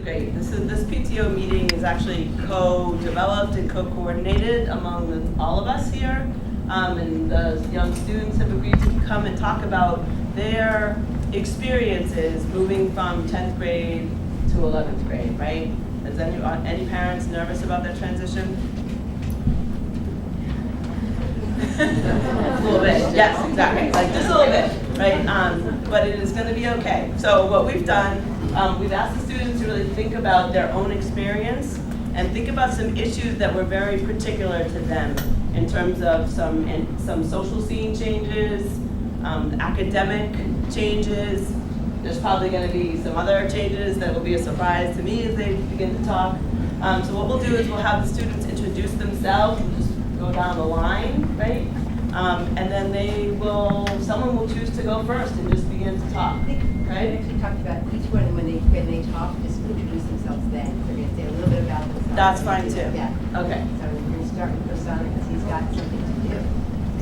great. This PTO meeting is actually co-developed and co-coordinated among all of us here. And the young students have agreed to come and talk about their experiences moving from 10th grade to 11th grade, right? Is any parents nervous about that transition? A little bit, yes, exactly, like just a little bit, right? But it is gonna be okay. So what we've done, we've asked the students to really think about their own experience and think about some issues that were very particular to them in terms of some social scene changes, academic changes. There's probably going to be some other changes that will be a surprise to me as they begin to talk. So what we'll do is we'll have the students introduce themselves. We'll just go down the line, right? And then someone will choose to go first and just begin to talk. I think we actually talked about each one, and when they talk, just introduce themselves then. They're going to say a little bit about themselves. That's fine too. Yeah. Okay. So we're going to start with Prasanna because he's got something to do.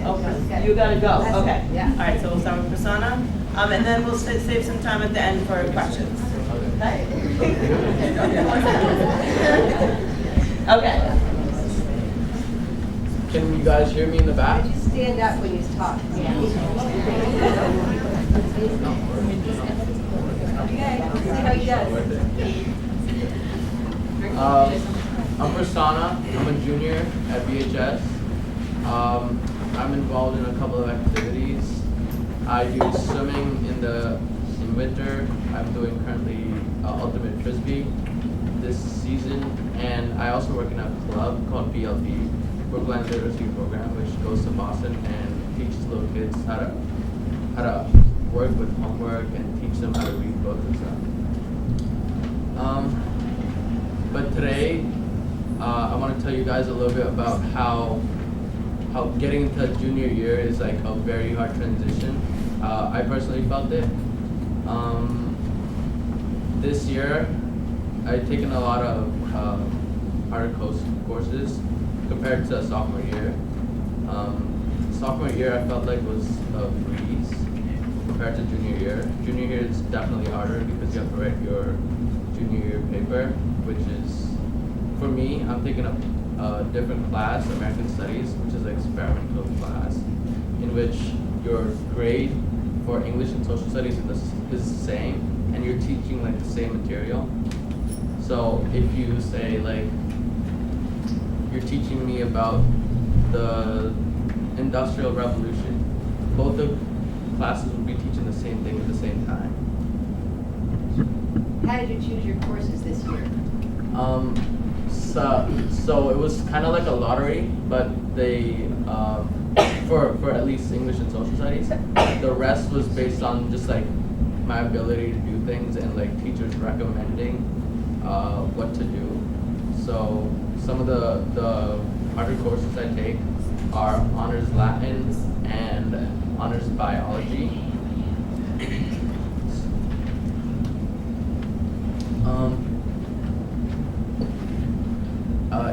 Oh, you gotta go. Okay. Yeah. All right. So we'll start with Prasanna, and then we'll save some time at the end for questions. Okay. Okay. Can you guys hear me in the back? Just stand up when you talk. Yeah. Okay. Let's see how he does. I'm Prasanna. I'm a junior at BHS. I'm involved in a couple of activities. I do swimming in winter. I'm doing currently ultimate frisbee this season, and I also work in a club called BLP, Brookline Literacy Program, which goes to Boston and teaches little kids how to work with homework and teach them how to read books and stuff. But today, I want to tell you guys a little bit about how getting into junior year is like a very hard transition. I personally felt it. This year, I've taken a lot of harder courses compared to sophomore year. Sophomore year I felt like was a breeze compared to junior year. Junior year is definitely harder because you have to write your junior year paper, which is, for me, I'm taking a different class, American Studies, which is an experimental class, in which your grade for English and Social Studies is the same, and you're teaching like the same material. So if you say like, you're teaching me about the Industrial Revolution, both the classes will be teaching the same thing at the same time. How did you choose your courses this year? So it was kind of like a lottery, but they, for at least English and Social Studies, the rest was based on just like my ability to do things and like teachers recommending what to do. So some of the harder courses I take are honors Latin and honors biology.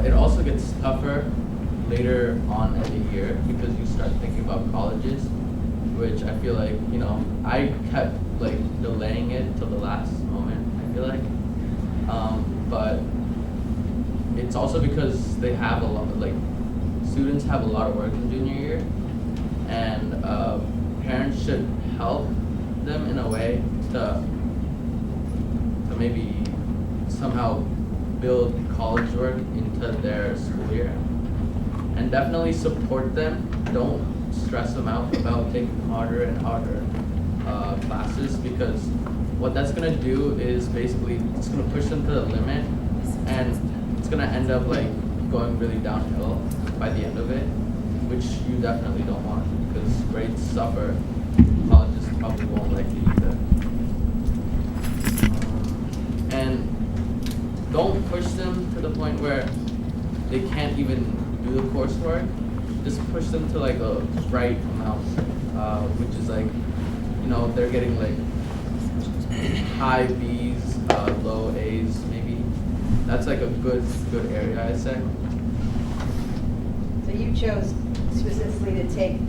It also gets tougher later on in the year because you start thinking about colleges, which I feel like, I kept like delaying it till the last moment, I feel like. But it's also because they have a lot, like students have a lot of work in junior year, and parents should help them in a way to maybe somehow build college work into their school year, and definitely support them. Don't stress them out about taking harder and harder classes, because what that's gonna do is basically it's gonna push them to the limit, and it's gonna end up like going really downhill by the end of it, which you definitely don't want, because grades suffer. Colleges probably won't like you either. And don't push them to the point where they can't even do the coursework. Just push them to like a right amount, which is like, they're getting like high B's, low A's maybe. That's like a good area, I'd say. So you chose specifically to take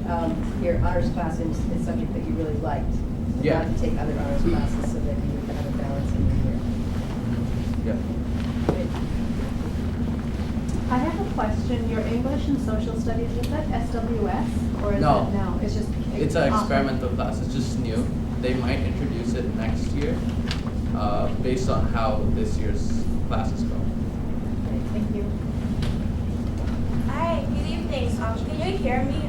your honors class in a subject that you really liked. Yeah. Not to take other honors classes so that you would have a balance in your year. Yeah. I have a question. Your English and Social Studies, is that SWS or is No. it no? It's just It's an experimental class. It's just new. They might introduce it next year, based on how this year's classes go. Okay, thank you. Hi, good evening. Can you hear me?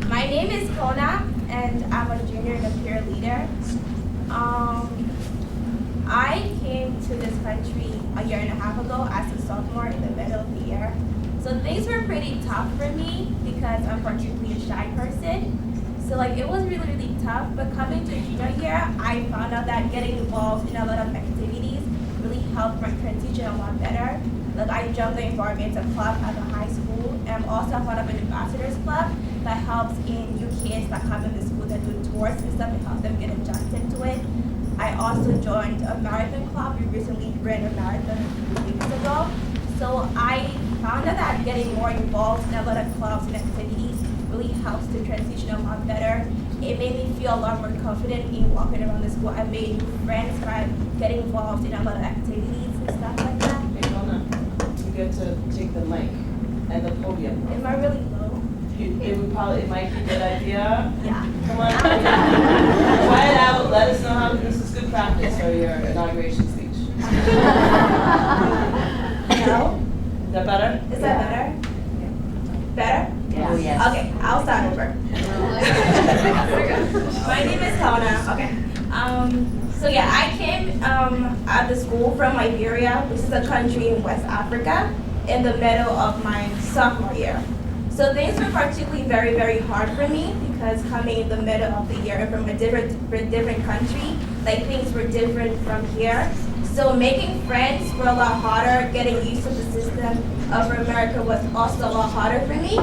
My name is Kona, and I'm a junior and a peer leader. I came to this country a year and a half ago as a sophomore in the middle of the year. So things were pretty tough for me because I'm particularly a shy person. So like it was really, really tough, but coming to junior year, I found out that getting involved in a lot of activities really helped my transition a lot better. Like I joined the environmental club at the high school, and I'm also a part of an ambassadors club that helps in new kids that come in the school that do tours and stuff and help them get adjusted to it. I also joined a marathon club. We recently ran a marathon a few weeks ago. So I found out that getting more involved in a lot of clubs and activities really helps to transition a lot better. It made me feel a lot more confident in walking around the school. I made new friends by getting involved in a lot of activities and stuff like that. Hey, Mona, you get to take the mic and the podium. Am I really low? It might be a good idea. Yeah. Come on, try it out. Let us know how this is good practice for your inauguration speech. No? Is that better? Is that better? Better? Oh, yes. Okay, I'll start over. My name is Helena. Okay. So yeah, I came at the school from Liberia, which is a country in West Africa, in the middle of my sophomore year. So things were particularly very, very hard for me because coming in the middle of the year from a different country, like things were different from here. So making friends were a lot harder. Getting used to the system of America was also a lot harder for me.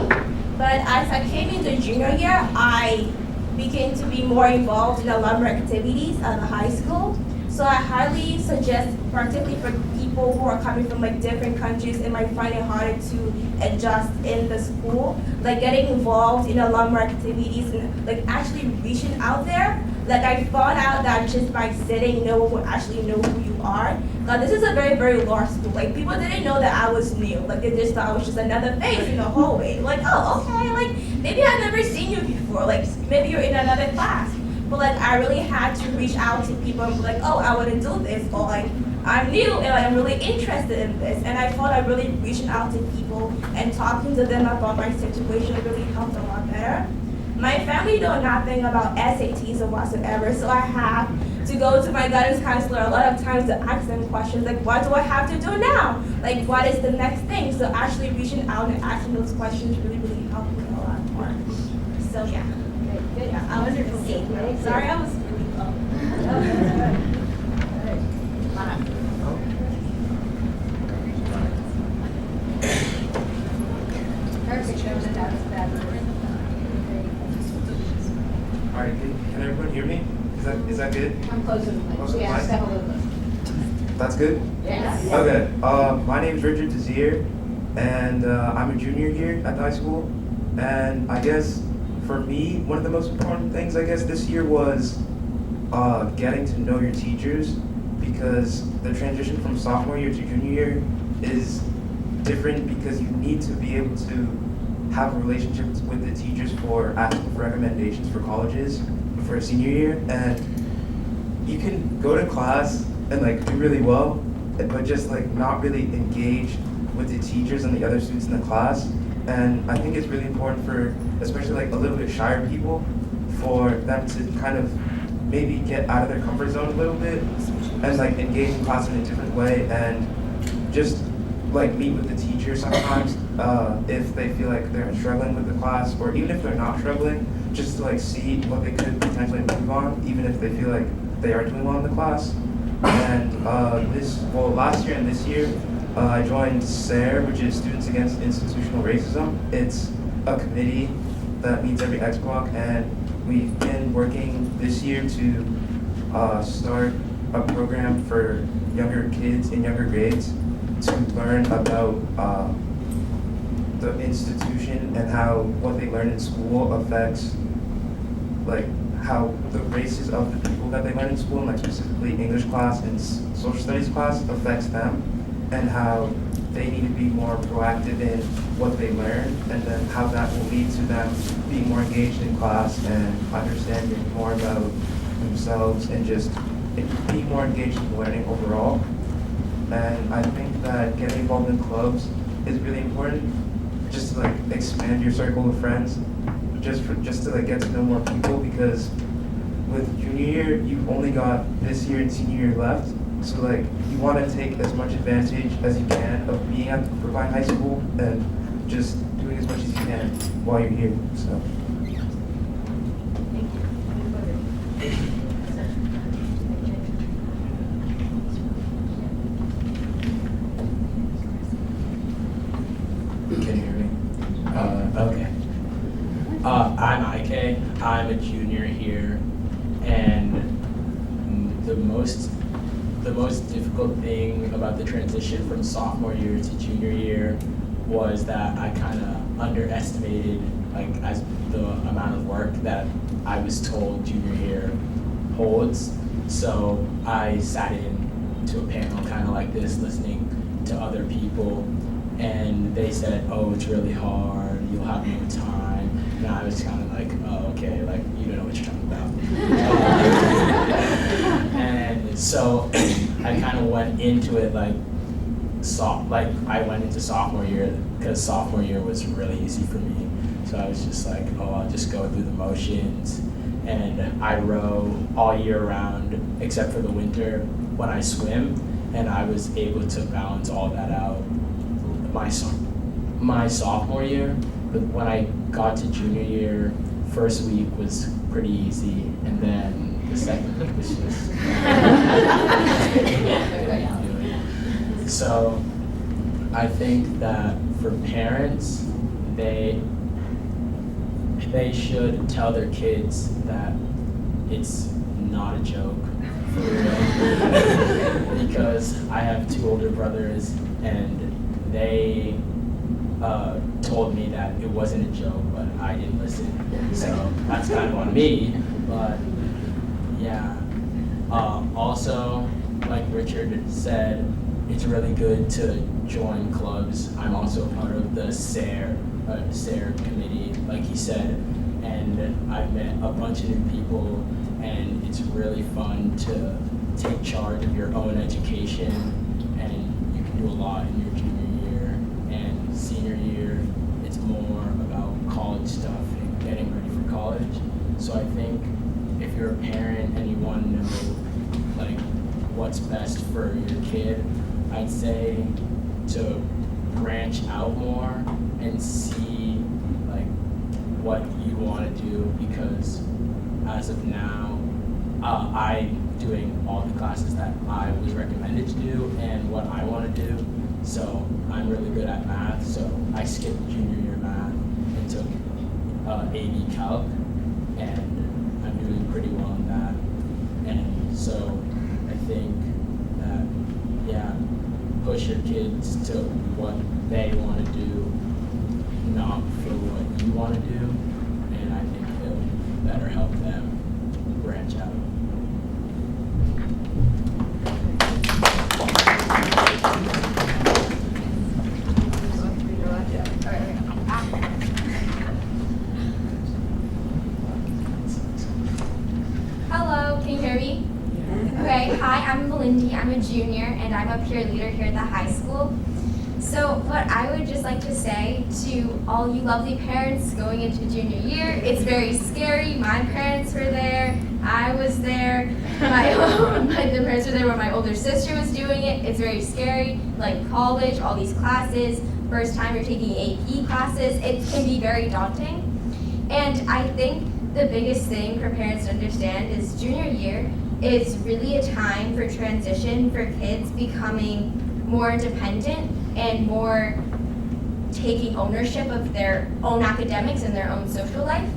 But as I came into junior year, I began to be more involved in a lot more activities at the high school. So I highly suggest, particularly for people who are coming from like different countries and might find it harder to adjust in the school, like getting involved in a lot more activities and like actually reaching out there. Like I found out that just by sitting, no one would actually know who you are. Now this is a very, very large school. Like people didn't know that I was new. Like they just thought I was just another face in the hallway. Like, oh, okay, like maybe I've never seen you before. Like maybe you're in another class. But like I really had to reach out to people and be like, oh, I want to do this, or like I'm new and I'm really interested in this. And I thought I really reaching out to people and talking to them about my situation really helped a lot better. My family know nothing about SATs or whatsoever, so I have to go to my guidance counselor a lot of times to ask them questions like, what do I have to do now? Like, what is the next thing? So actually reaching out and asking those questions really, really helped me a lot more. So yeah. Good. Yeah, Wonderful. Great. Sorry, I was really low. Perfect. All right, can everyone hear me? Is that good? I'm close to the mic. Close to the Yeah, mic. step a little bit. That's good? Yes. Okay, my name is Richard Desir, and I'm a junior here at the high school. And I guess for me, one of the most important things, I guess, this year was getting to know your teachers, because the transition from sophomore year to junior year is different because you need to be able to have a relationship with the teachers for asking for recommendations for colleges for senior year. And you can go to class and like do really well, but just like not really engage with the teachers and the other students in the class. And I think it's really important for, especially like a little bit shyer people, for them to kind of maybe get out of their comfort zone a little bit and like engage in class in a different way, and just like meet with the teacher sometimes if they feel like they're struggling with the class, or even if they're not struggling, just to like see what they could potentially improve on, even if they feel like they are doing well in the class. And last year and this year, I joined SARE, which is Students Against Institutional Racism. It's a committee that meets every X block, and we've been working this year to start a program for younger kids in younger grades to learn about the institution and how what they learn in school affects like how the races of the people that they learn in school, and like specifically English class and social studies class, affects them, and how they need to be more proactive in what they learn, and then how that will lead to them being more engaged in class and understanding more about themselves and just being more engaged in learning overall. And I think that getting involved in clubs is really important, just to like expand your circle of friends, just to like get to know more people, because with junior year, you've only got this year and senior year left. So like you want to take as much advantage as you can of being at Brookline High School and just doing as much as you can while you're here. So. Can you hear me? Okay. I'm IK. I'm a junior here, and the most difficult thing about the transition from sophomore year to junior year was that I kind of underestimated as the amount of work that I was told junior year holds. So I sat in to a panel kind of like this, listening to other people, and they said, "Oh, it's really hard. You'll have no time." And I was kind of like, "Oh, okay. Like you don't know what you're talking about." And so I kind of went into it I went into sophomore year because sophomore year was really easy for me. So I was just like, "Oh, I'll just go through the motions." And I row all year round except for the winter when I swim, and I was able to balance all that out my sophomore year. But when I got to junior year, first week was pretty easy, and then the second week was just so I think that for parents, they should tell their kids that it's not a joke, for real. Because I have two older brothers, and they told me that it wasn't a joke, but I didn't listen. So that's kind of on me, but yeah. Also, like Richard said, it's really good to join clubs. I'm also part of the SARE committee, like he said, and I've met a bunch of new people, and it's really fun to take charge of your own education, and you can do a lot in your junior year. And senior year, it's more about college stuff and getting ready for college. So I think if you're a parent and you want to know what's best for your kid, I'd say to branch out more and see what you want to do, because as of now, I'm doing all the classes that I was recommended to do and what I want to do. So I'm really good at math, so I skipped junior year math and took AB Calc, and I'm doing pretty well in that. And so I think that, yeah, push your kids to what they want to do, not for what you want to do, and I think it'll better help them branch out. Hello, can you hear me? Okay, hi, I'm Melindy. I'm a junior, and I'm a peer leader here at the high school. So what I would just like to say to all you lovely parents going into junior year, it's very scary. My parents were there. I was there. The parents were there when my older sister was doing it. It's very scary, like college, all these classes, first time you're taking AP classes. It can be very daunting. And I think the biggest thing for parents to understand is junior year is really a time for transition for kids becoming more independent and more taking ownership of their own academics and their own social life.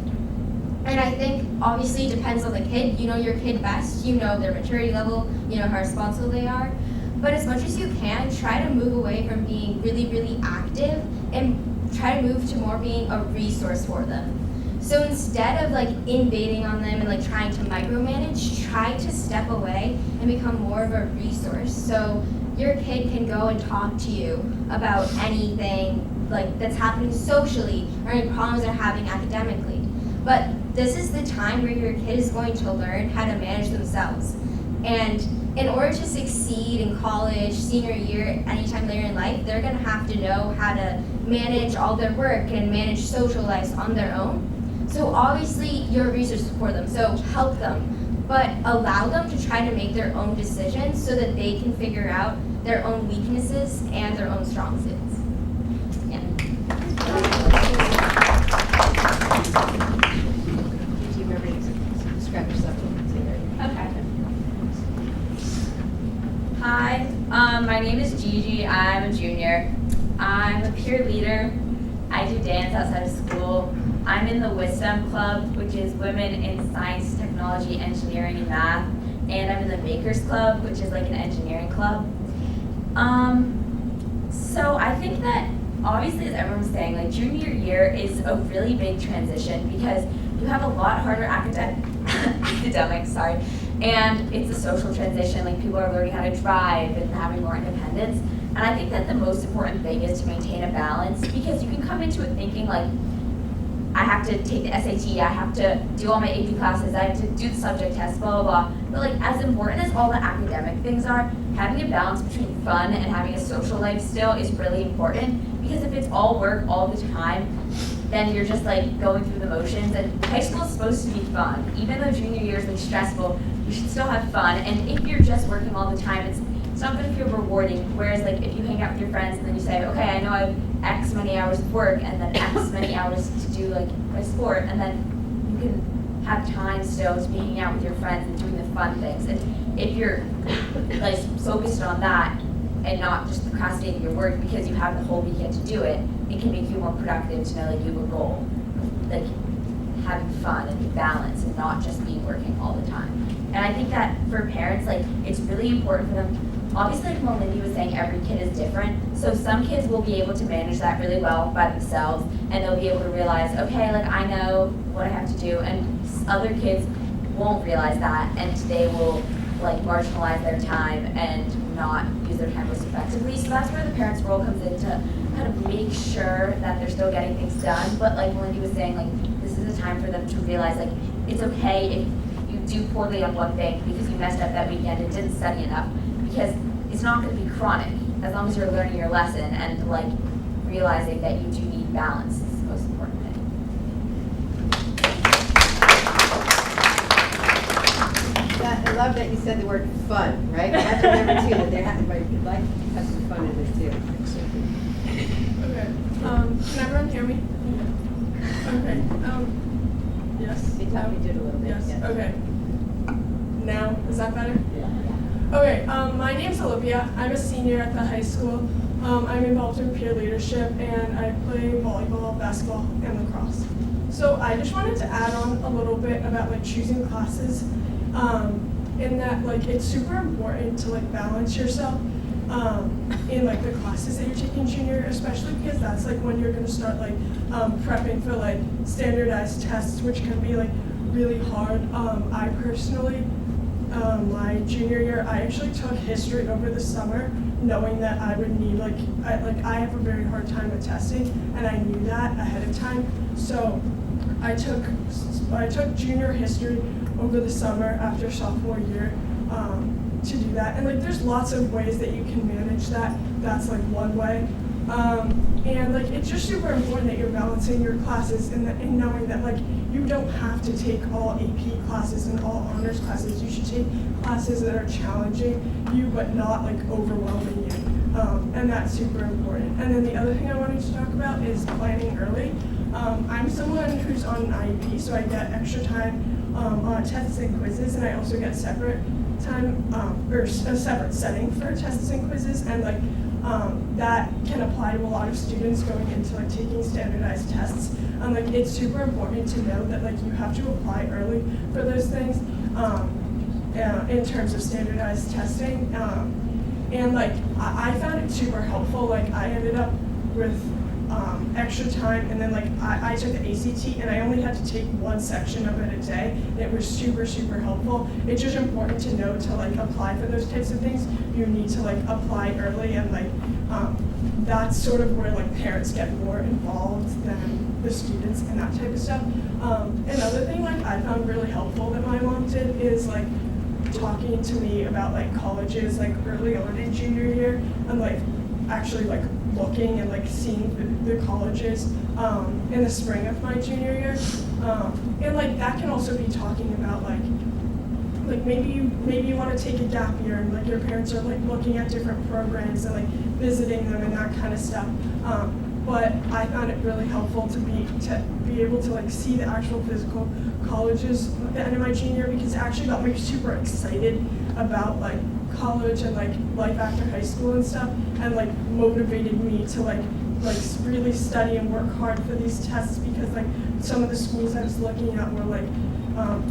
And I think obviously it depends on the kid. You know your kid best, you know their maturity level, you know how responsible they are. But as much as you can, try to move away from being really, really active and try to move to more being a resource for them. So instead of like invading on them and like trying to micromanage, try to step away and become more of a resource. So your kid can go and talk to you about anything like that's happening socially or any problems they're having academically. But this is the time where your kid is going to learn how to manage themselves. And in order to succeed in college, senior year, anytime later in life, they're gonna have to know how to manage all their work and manage social lives on their own. So obviously you're a resource for them, so help them, but allow them to try to make their own decisions so that they can figure out their own weaknesses and their own strong suits. Yeah. Do you remember to describe yourself? Okay. Hi, my name is Gigi. I'm a junior. I'm a peer leader. I do dance outside of school. I'm in the WISDOM Club, which is Women in Science, Technology, Engineering, and Math. And I'm in the Makers Club, which is like an engineering club. So I think that obviously, as everyone was saying, like junior year is a really big transition because you have a lot harder academics, and it's a social transition. Like people are learning how to drive and having more independence. And I think that the most important thing is to maintain a balance because you can come into it thinking like, I have to take the SAT, I have to do all my AP classes, I have to do the subject test, blah, blah, blah. But like as important as all the academic things are, having a balance between fun and having a social life still is really important because if it's all work all the time, then you're just like going through the motions. And high school is supposed to be fun. Even though junior year is like stressful, you should still have fun. And if you're just working all the time, it's not going to feel rewarding. Whereas like if you hang out with your friends and then you say, okay, I know I have X many hours of work and then X many hours to do like my sport, and then you can have time still to be hanging out with your friends and doing the fun things. And if you're like focused on that and not just procrastinating your work because you have the whole weekend to do it, it can make you more productive to know like you have a goal, like having fun and balance and not just be working all the time. And I think that for parents, like it's really important for them. Obviously, like Melindy was saying, every kid is different. So some kids will be able to manage that really well by themselves, and they'll be able to realize, okay, like I know what I have to do. And other kids won't realize that, and they will like marginalize their time and not use their time most effectively. So that's where the parents' role comes in to kind of make sure that they're still getting things done. But like Melindy was saying, like this is a time for them to realize like it's okay if you do poorly on one thing because you messed up that weekend and didn't study enough, because it's not going to be chronic as long as you're learning your lesson and like realizing that you do need balance is the most important thing. I love that you said the word fun, right? You have to remember too that there has to have some fun in this too. Okay. Can everyone hear me? Okay. Yes. They talked me to it a little bit. Yes. Yeah. Okay. Now, is that better? Yeah. Okay. My name's Olivia. I'm a senior at the high school. I'm involved in peer leadership and I play volleyball, basketball, and lacrosse. So I just wanted to add on a little bit about like choosing classes. In that like it's super important to like balance yourself in like the classes that you're taking junior, especially because that's like when you're gonna start like prepping for like standardized tests, which can be like really hard. I personally, my junior year, I actually took history over the summer, knowing that I would need I have a very hard time with testing, and I knew that ahead of time. So I took junior history over the summer after sophomore year to do that. And like there's lots of ways that you can manage that. That's like one way. And like it's just super important that you're balancing your classes and knowing that like you don't have to take all AP classes and all honors classes. You should take classes that are challenging you but not like overwhelming you. And that's super important. And then the other thing I wanted to talk about is planning early. I'm someone who's on an IEP, so I get extra time on tests and quizzes, and I also get separate time or a separate setting for tests and quizzes, and like that can apply to a lot of students going into like taking standardized tests. Like it's super important to know that like you have to apply early for those things in terms of standardized testing. And like I found it super helpful. Like I ended up with extra time, and then like I took the ACT and I only had to take one section of it a day, and it was super, super helpful. It's just important to know to like apply for those types of things. You need to like apply early, and like that's sort of where like parents get more involved than the students and that type of stuff. Another thing like I found really helpful that my mom did is like talking to me about like colleges like early on in junior year, and like actually like looking and like seeing the colleges in the spring of my junior year, and like that can also be talking about like maybe you want to take a gap year, and like your parents are like looking at different programs and like visiting them and that kind of stuff. But I found it really helpful to be able to like see the actual physical colleges at the end of my junior year, because it actually got me super excited about like college and like life after high school and stuff, and like motivated me to like really study and work hard for these tests, because like some of the schools I was looking at were like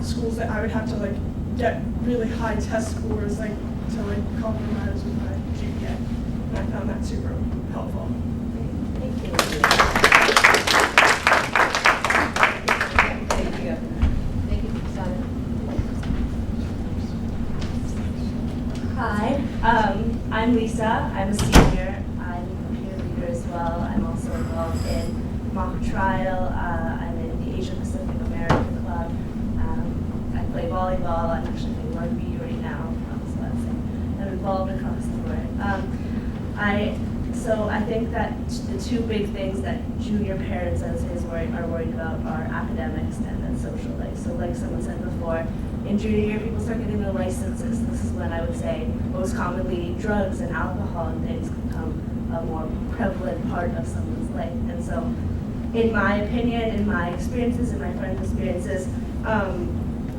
schools that I would have to like get really high test scores like to like compromise with my GPA, and I found that super helpful. Thank you. Thank you. Thank you, Susanna. Hi, I'm Lisa. I'm a senior. I'm a peer leader as well. I'm also involved in mock trial. I'm in the Asia Pacific American Club. I play volleyball. I'm actually playing rugby right now. So I'm involved across the board. So I think that the two big things that junior parents, as is are worried about are academics and then social life. So like someone said before, in junior year, people start getting their licenses. This is when I would say most commonly drugs and alcohol and things become a more prevalent part of someone's life. And so in my opinion, in my experiences, in my friends' experiences,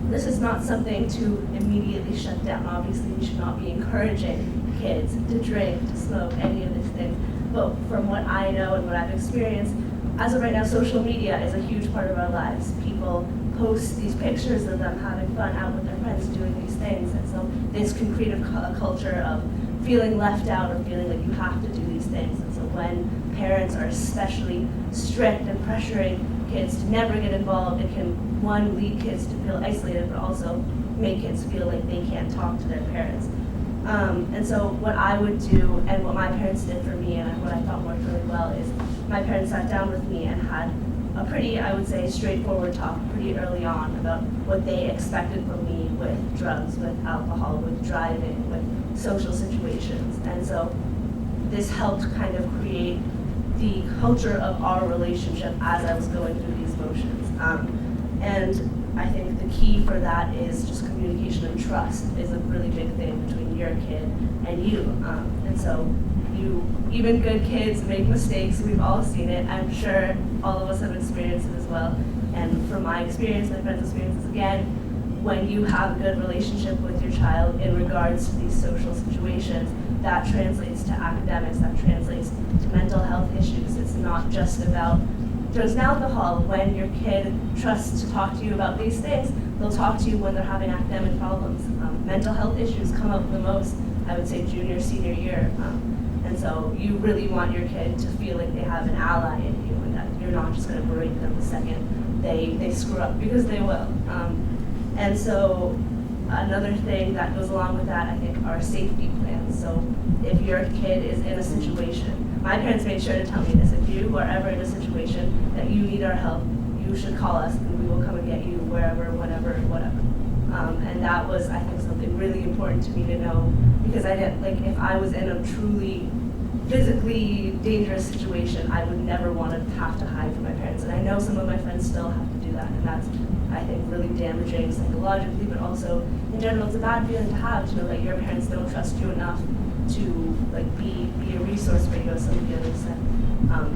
this is not something to immediately shut down. Obviously, we should not be encouraging kids to drink, to smoke, any of these things. But from what I know and what I've experienced, as of right now, social media is a huge part of our lives. People post these pictures of them having fun out with their friends doing these things. And so this can create a culture of feeling left out or feeling like you have to do these things. And so when parents are especially strict and pressuring kids to never get involved, it can, one, lead kids to feel isolated, but also make kids feel like they can't talk to their parents. And so what I would do, and what my parents did for me, and what I thought worked really well, is my parents sat down with me and had a pretty, I would say, straightforward talk pretty early on about what they expected from me with drugs, with alcohol, with driving, with social situations. And so this helped kind of create the culture of our relationship as I was going through these motions. And I think the key for that is just communication and trust is a really big thing between your kid and you. And so even good kids make mistakes. We've all seen it. I'm sure all of us have experienced it as well. And from my experience, my friends' experiences, again, when you have a good relationship with your child in regards to these social situations, that translates to academics, that translates to mental health issues. It's not just about drugs and alcohol. When your kid trusts to talk to you about these things, they'll talk to you when they're having academic problems. Mental health issues come up the most, I would say, junior, senior year. And so you really want your kid to feel like they have an ally in you, and that you're not just going to berate them the second they screw up, because they will. And so another thing that goes along with that, I think, are safety plans. So if your kid is in a situation, my parents made sure to tell me this, if you are ever in a situation that you need our help, you should call us and we will come and get you wherever, whenever, whatever. And that was, I think, something really important to me to know, because I didn't, like, if I was in a truly physically dangerous situation, I would never want to have to hide from my parents. And I know some of my friends still have to do that, and that's, I think, really damaging psychologically, but also in general, it's a bad feeling to have, to know that your parents don't trust you enough to like be a resource for you, as somebody else said.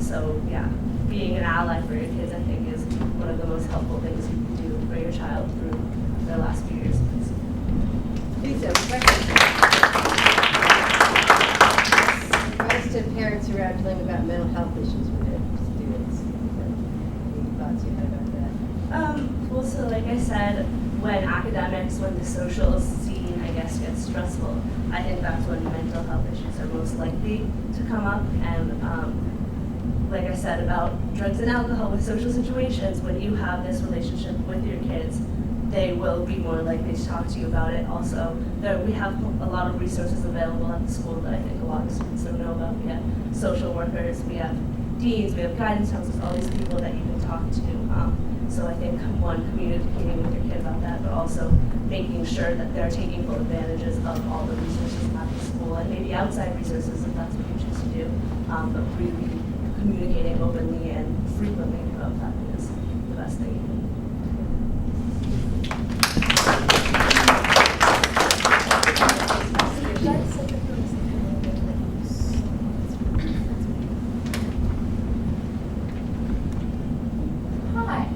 So yeah, being an ally for your kids, I think, is one of the most helpful things you can do for your child through their last few years of high school. Lisa, advice to parents who are dealing about mental health issues with their students. Any thoughts you had about that? Well, so like I said, when academics, when the social scene, I guess, gets stressful, I think that's when mental health issues are most likely to come up. And like I said, about drugs and alcohol with social situations, when you have this relationship with your kids, they will be more likely to talk to you about it. Also, we have a lot of resources available at the school that I think a lot of students don't know about. We have social workers, we have deans, we have guidance counselors, all these people that you can talk to. So I think, one, communicating with your kid about that, but also making sure that they're taking full advantages of all the resources at the school, and maybe outside resources if that's what you choose to do, but really communicating openly and frequently about that is the best thing you can do. Hi,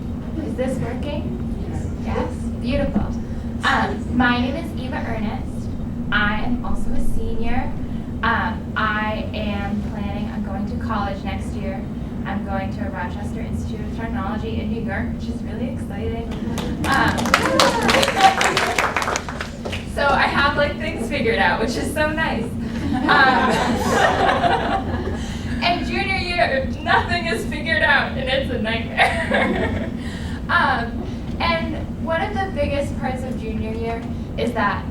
is this working? Yes, beautiful. My name is Eva Ernest. I am also a senior. I am planning on going to college next year. I'm going to Rochester Institute of Technology in New York, which is really exciting. So I have like things figured out, which is so nice. And junior year, nothing is figured out, and it's a nightmare. And one of the biggest parts of junior year is that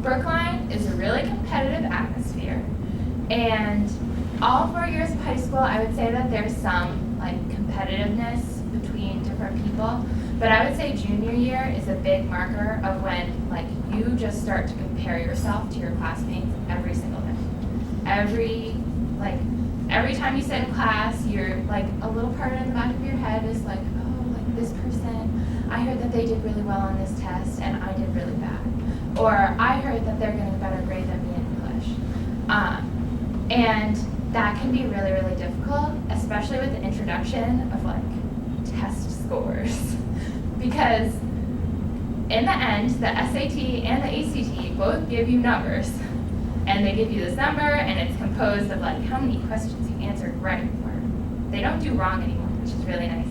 Brookline is a really competitive atmosphere. And all 4 years of high school, I would say that there's some like competitiveness between different people. But I would say junior year is a big marker of when like you just start to compare yourself to your classmates every single day. Every time you sit in class, you're like a little part in the back of your head is like, oh, like this person, I heard that they did really well on this test and I did really bad. Or I heard that they're getting a better grade than me in English. And that can be really, really difficult, especially with the introduction of like test scores. Because in the end, the SAT and the ACT both give you numbers. And they give you this number, and it's composed of like how many questions you answered right, or they don't do wrong anymore, which is really nice.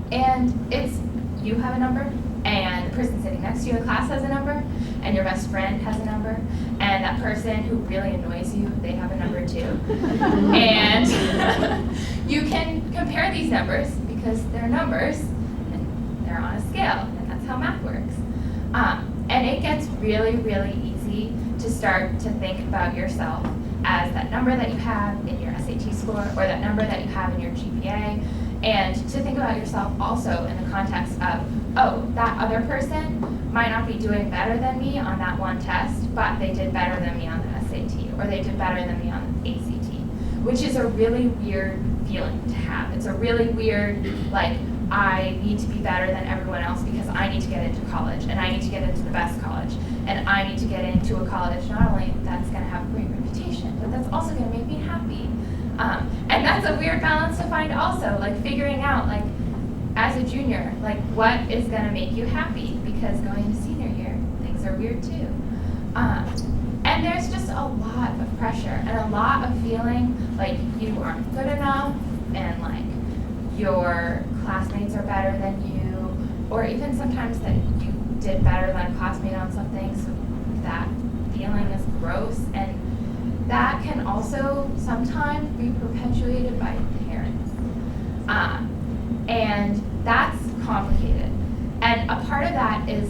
And it's, you have a number, and the person sitting next to you in class has a number, and your best friend has a number, and that person who really annoys you, they have a number too. And you can compare these numbers because they're numbers, and they're on a scale, and that's how math works. And it gets really, really easy to start to think about yourself as that number that you have in your SAT score or that number that you have in your GPA, and to think about yourself also in the context of, oh, that other person might not be doing better than me on that one test, but they did better than me on the SAT, or they did better than me on the ACT, which is a really weird feeling to have. It's a really weird, like, I need to be better than everyone else because I need to get into college, and I need to get into the best college, and I need to get into a college not only that's going to have a great reputation, but that's also going to make me happy. And that's a weird balance to find also, like figuring out, like, as a junior, like what is going to make you happy, because going into senior year, things are weird too. And there's just a lot of pressure and a lot of feeling like you aren't good enough, and like your classmates are better than you, or even sometimes that you did better than a classmate on something, so that feeling is gross, and that can also sometimes be perpetuated by parents. And that's complicated. And a part of that is,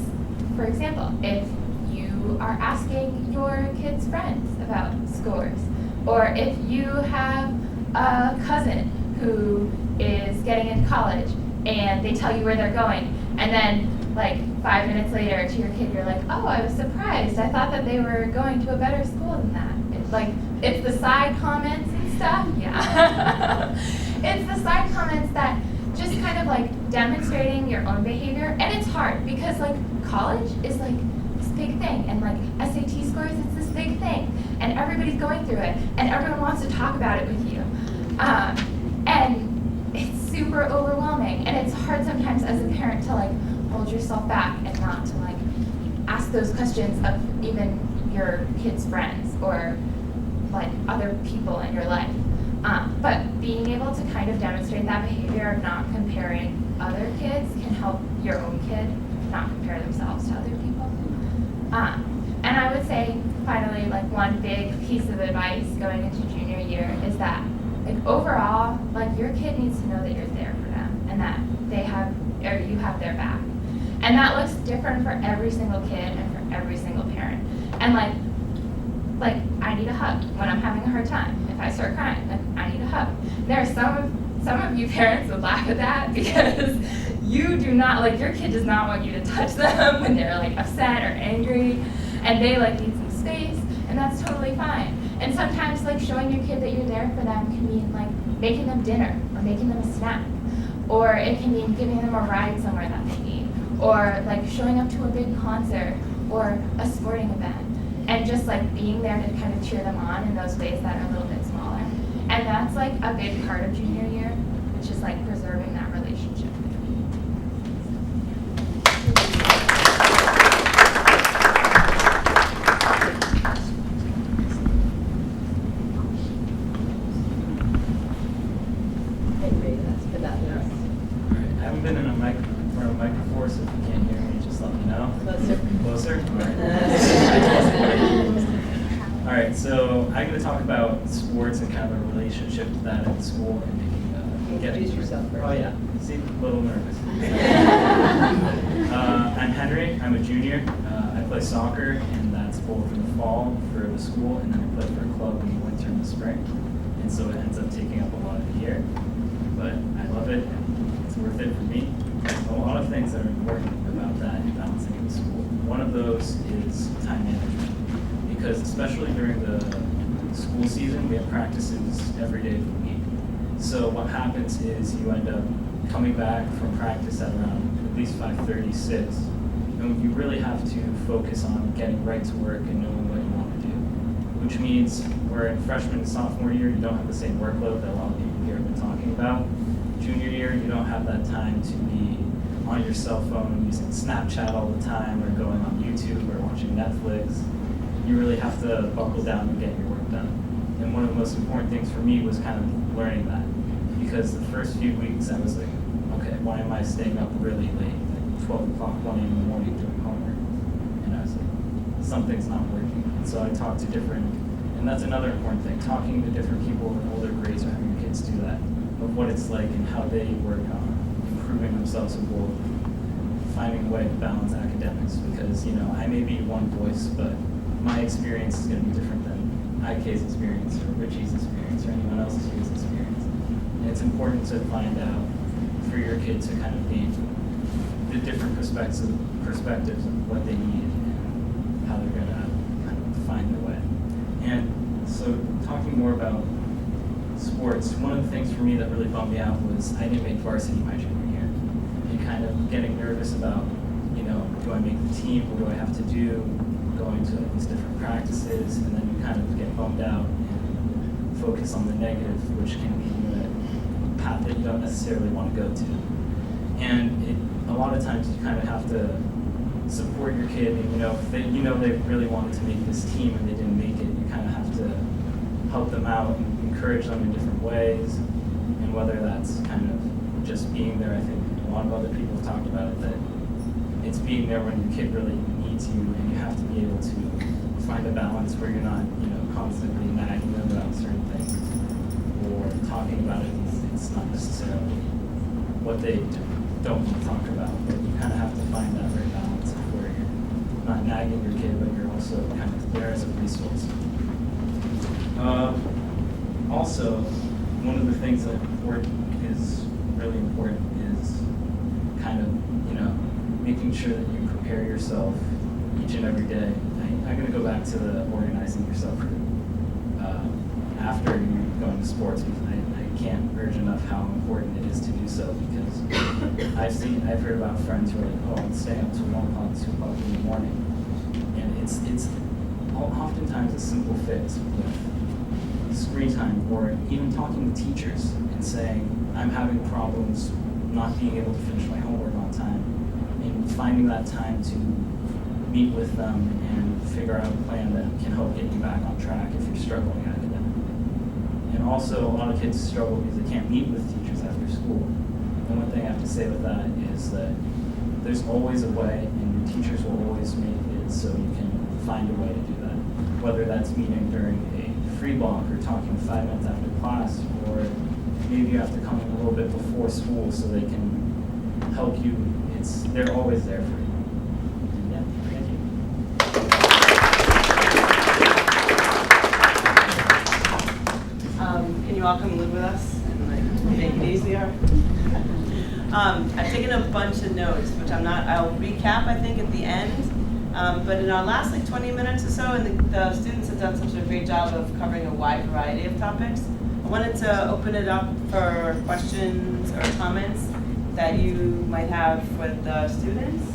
for example, if you are asking your kids' friends about scores, or if you have a cousin who is getting into college and they tell you where they're going, and then like 5 minutes later to your kid you're like, oh, I was surprised, I thought that they were going to a better school than that. It's like, it's the side comments and stuff, yeah. It's the side comments that just kind of like demonstrating your own behavior, and it's hard because like college is like this big thing, and like SAT scores, it's this big thing, and everybody's going through it, and everyone wants to talk about it with you. And it's super overwhelming, and it's hard sometimes as a parent to like hold yourself back and not to like ask those questions of even your kids' friends or like other people in your life. But being able to kind of demonstrate that behavior of not comparing other kids can help your own kid not compare themselves to other people. And I would say finally, like one big piece of advice going into junior year is that like overall, like your kid needs to know that you're there for them and that they have, or you have their back. And that looks different for every single kid and for every single parent. And like I need a hug when I'm having a hard time. If I start crying, like I need a hug. There are some of you parents would laugh at that because you do not, like your kid does not want you to touch them when they're like upset or angry and they like need some space, and that's totally fine. And sometimes like showing your kid that you're there for them can mean like making them dinner or making them a snack, or it can mean giving them a ride somewhere that they need, or like showing up to a big concert or a sporting event and just like being there to kind of cheer them on in those ways that are a little bit smaller. And that's like a big part of junior year, which is like preserving that relationship. I haven't been in a mic before, so if you can't hear me, just let me know. Closer? All right, so I'm going to talk about sports and kind of a relationship to that at school and making Introduce yourself first. Oh yeah, see, a little nervous. I'm Henry. I'm a junior. I play soccer, and that's both in the fall for the school, and then I play for a club in the winter and the spring. And so it ends up taking up a lot of the year, but I love it. It's worth it for me. There's a lot of things that are important about that and balancing in the school. One of those is time management, because especially during the school season, we have practices every day of the week. So what happens is you end up coming back from practice at around at least 5:36, and you really have to focus on getting right to work and knowing what you want to do, which means we're in freshman and sophomore year, you don't have the same workload that a lot of people here have been talking about. Junior year, you don't have that time to be on your cell phone using Snapchat all the time or going on YouTube or watching Netflix. You really have to buckle down and get your work done. And one of the most important things for me was kind of learning that, because the first few weeks I was like, okay, why am I staying up really late, like 12 o'clock, 1 a.m. in the morning doing homework? And I was like, something's not working. And so I talked to different, and that's another important thing, talking to different people in older grades or having your kids do that, of what it's like and how they work on improving themselves in both, finding a way to balance academics, because, you know, I may be one voice, but my experience is going to be different than IK's experience or Richie's experience or anyone else's experience. And it's important to find out for your kids to kind of gain the different perspectives of what they need and how they're going to kind of find their way. And so talking more about sports, one of the things for me that really bummed me out was I didn't make varsity my junior year, and kind of getting nervous about, you know, do I make the team, what do I have to do, going to these different practices, and then you kind of get bummed out and focus on the negative, which can lead you in a path that you don't necessarily want to go to. And a lot of times you kind of have to support your kid, and if they really wanted to make this team and they didn't make it, you kind of have to help them out and encourage them in different ways. And whether that's kind of just being there, I think a lot of other people have talked about it, that it's being there when your kid really needs you, and you have to be able to find a balance where you're not, constantly nagging them about certain things or talking about it. It's not necessarily what they don't want to talk about, but you kind of have to find that right balance of where you're not nagging your kid, but you're also kind of there as a resource. Also, one of the things that is really important is kind of, making sure that you prepare yourself each and every day. I'm going to go back to the organizing yourself group after you go into sports, because I can't urge enough how important it is to do so, because I've heard about friends who are like, oh, I'm staying up till 1 o'clock, 2 o'clock in the morning. And it's oftentimes a simple fix with screen time, or even talking to teachers and saying, I'm having problems not being able to finish my homework on time, and finding that time to meet with them and figure out a plan that can help get you back on track if you're struggling academically. And also, a lot of kids struggle because they can't meet with teachers after school. And one thing I have to say with that is that there's always a way, and your teachers will always make it so you can find a way to do that. Whether that's meeting during a free free block or talking 5 minutes after class, or maybe you have to come in a little bit before school so they can help you. They're always there for you. Yeah, thank you. Can you all come live with us and like make it easier? I've taken a bunch of notes, which I'll recap I think at the end. But in our last like 20 minutes or so, and the students have done such a great job of covering a wide variety of topics, I wanted to open it up for questions or comments that you might have for the students,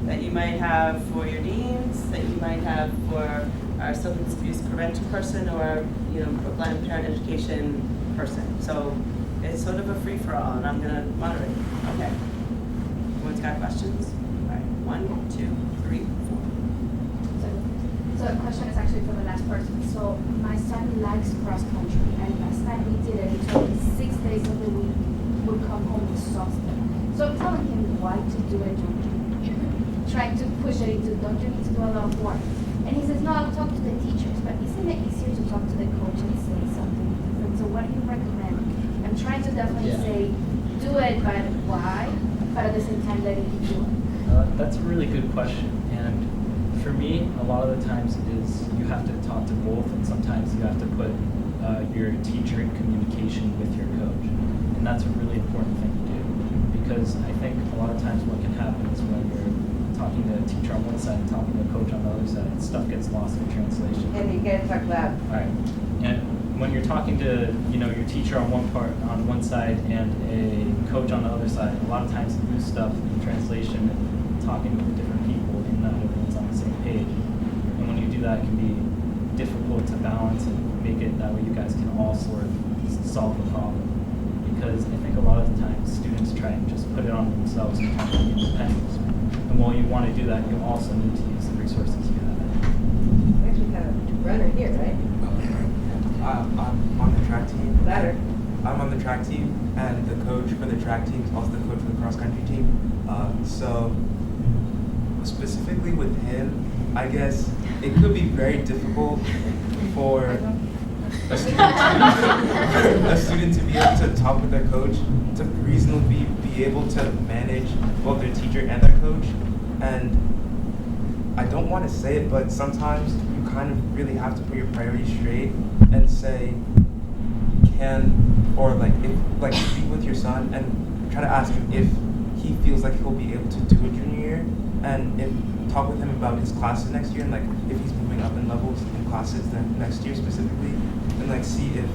that you might have for your deans, that you might have for our substance abuse prevention person or Brookline parent education person. So it's sort of a free-for-all, and I'm going to moderate. Okay. Everyone's got questions? All right. 1, 2, 3, 4. So the question is actually for the last person. So my son likes cross country, and last time he did it, he told me 6 days of the week would come home exhausted. So I'm telling him why to do it, trying to push it into, don't you need to do a lot of work? And he says, no, I'll talk to the teachers, but isn't it easier to talk to the coach and say something different? So what do you recommend? I'm trying to definitely say, do it, but why? But at the same time, letting you do it. That's a really good question. And for me, a lot of the times is you have to talk to both, and sometimes you have to put your teacher in communication with your coach. And that's a really important thing to do, because I think a lot of times what can happen is when you're talking to a teacher on one side and talking to a coach on the other side, stuff gets lost in translation. And you gotta talk loud. All right. And when you're talking to your teacher on one side and a coach on the other side, a lot of times you lose stuff in translation and talking with different people and not everyone's on the same page. And when you do that, it can be difficult to balance and make it that way you guys can all sort of solve the problem. Because I think a lot of the times students try and just put it on themselves and try to be independent. And while you want to do that, you also need to use the resources you have. We actually have a runner here, right? I'm on the track team. Ladder. I'm on the track team, and the coach for the track team is also the coach for the cross country team. So specifically with him, I guess it could be very difficult for a student to be able to talk with their coach, to reasonably be able to manage both their teacher and their coach. And I don't want to say it, but sometimes you kind of really have to put your priorities straight and say, speak with your son and try to ask him if he feels like he'll be able to do it junior year, and talk with him about his classes next year, and like if he's moving up in levels in classes then next year specifically, and like see if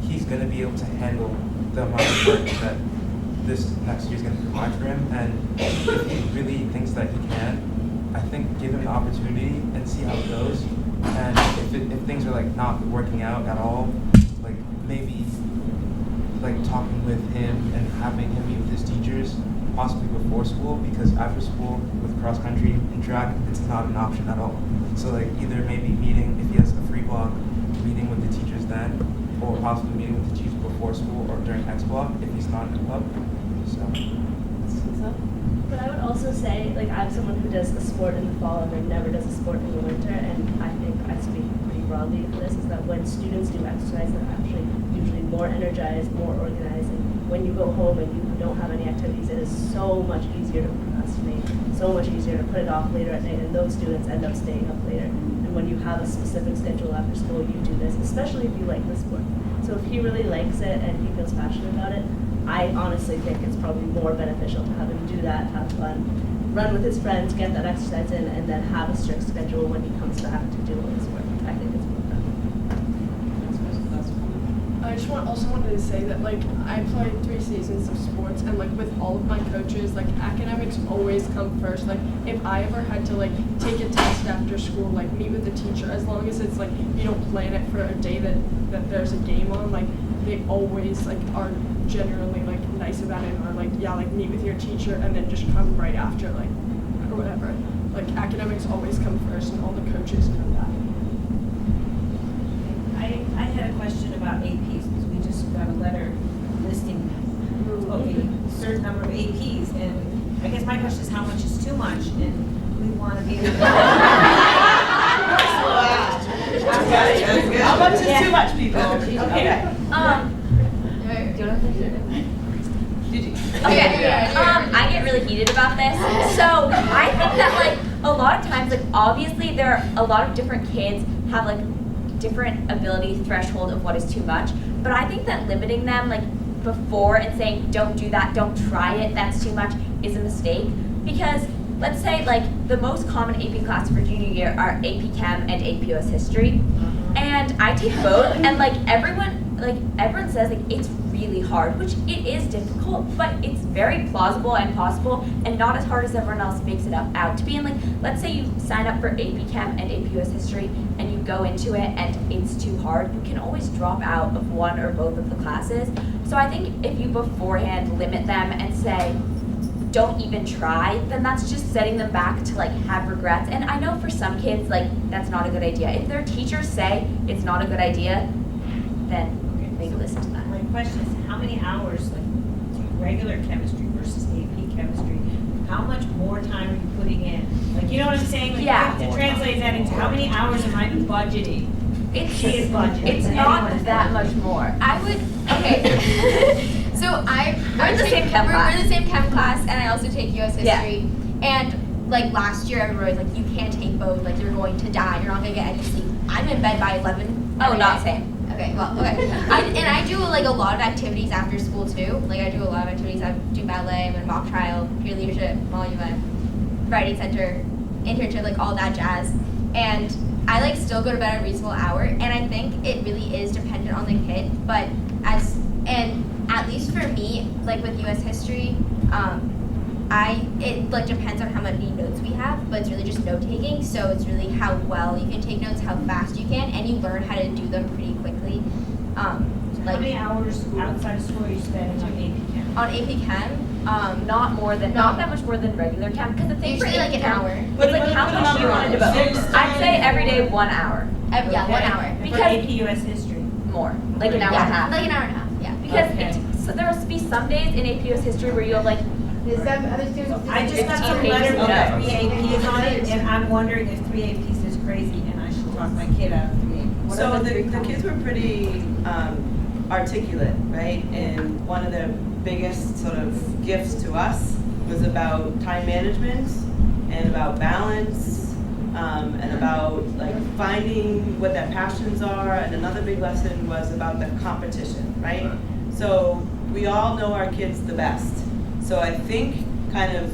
he's gonna be able to handle the amount of work that this next year is gonna provide for him, and if he really thinks that he can, I think give him the opportunity and see how it goes. And if things are like not working out at all, like maybe like talking with him and having him meet with his teachers possibly before school, because after school with cross country and track, it's not an option at all. So like either maybe meeting, if he has a free block, meeting with the teachers then, or possibly meeting with the teachers before school or during X block if he's not in the club. So. But I would also say, like, I'm someone who does a sport in the fall and never does a sport in the winter, and I think I speak pretty broadly for this, is that when students do exercise, they're actually usually more energized, more organized, and when you go home and you don't have any activities, it is so much easier to procrastinate, so much easier to put it off later at night, and those students end up staying up later. And when you have a specific schedule after school, you do this, especially if you like the sport. So if he really likes it and he feels passionate about it, I honestly think it's probably more beneficial to have him do that, have fun, run with his friends, get that exercise in, and then have a strict schedule when he comes back to do his work. I think it's more fun. I just also wanted to say that, like, I played 3 seasons of sports, and like with all of my coaches, like academics always come first. Like if I ever had to like take a test after school, like meet with the teacher, as long as it's like you don't plan it for a day that there's a game on, like they always like are generally like nice about it, or like meet with your teacher and then just come right after, like, or whatever. Like academics always come first, and all the coaches know that. I had a question about APs, because we just got a letter listing a certain number of APs, and I guess my question is how much is too much, and we want to be able to. How much much is too much, people. Okay. Do you want to Gigi. Okay, I get really heated about this. So I think that like a lot of times, like obviously there are a lot of different kids have like different ability threshold of what is too much. But I think that limiting them like before and saying don't do that, don't try it, that's too much is a mistake. Because let's say like the most common AP class for junior year are AP Chem and AP US History. And I take both and like everyone says like it's really hard, which it is difficult, but it's very plausible and possible and not as hard as everyone else makes it out to be. And like, let's say you sign up for AP Chem and AP US History and you go into it and it's too hard, you can always drop out of one or both of the classes. So I think if you beforehand limit them and say, don't even try, then that's just setting them back to like have regrets. And I know for some kids, like that's not a good idea. If their teachers say it's not a good idea, then maybe listen to that. My question is, how many hours, like regular chemistry versus AP chemistry, how much more time are you putting in? Like, you know what I'm saying? Like, Yeah. you have to translate that into how many hours am I budgeting? She is budgeting. It's not that much more. I would, okay. So We're in the same chem class. We're in the same chem class, and I also take US Yeah. history. And like last year, everybody was like, you can't take both, like you're going to die, you're not gonna get any sleep. I'm in bed by 11. Oh, every not day. same. Okay, well, okay. I do like a lot of activities after school too. Like I do a lot of activities. I do ballet, I'm in mock trial, peer leadership, monument, writing center, internship, like all that jazz. And I like still go to bed at a reasonable hour. And I think it really is dependent on the kid. But at least for me, like with US history, it like depends on how many notes we have, but it's really just note taking. So it's really how well you can take notes, how fast you can, and you learn how to do them pretty quickly. How many hours outside of school are you spending on AP Chem? On AP Chem, Not that much more than regular chem. Because the thing for usually AP like an Chem, hour. it's like how much do you want to devote? I'd say every day 1 hour. Yeah, 1 hour. And for Because AP US history? more, like an hour Yeah, and a half. like an hour and a half. Yeah. Because so there will be some days in AP US History where you have like There's some other students. I just got some 15 letters pages with of 3 APs on it, and I'm wondering if 3 APs is crazy and I should talk my kid out of 3 APs. So the kids were pretty articulate, right? And one of their biggest sort of gifts to us was about time management and about balance and about like finding what their passions are. And another big lesson was about the competition, right? So we all know our kids the best. So I think kind of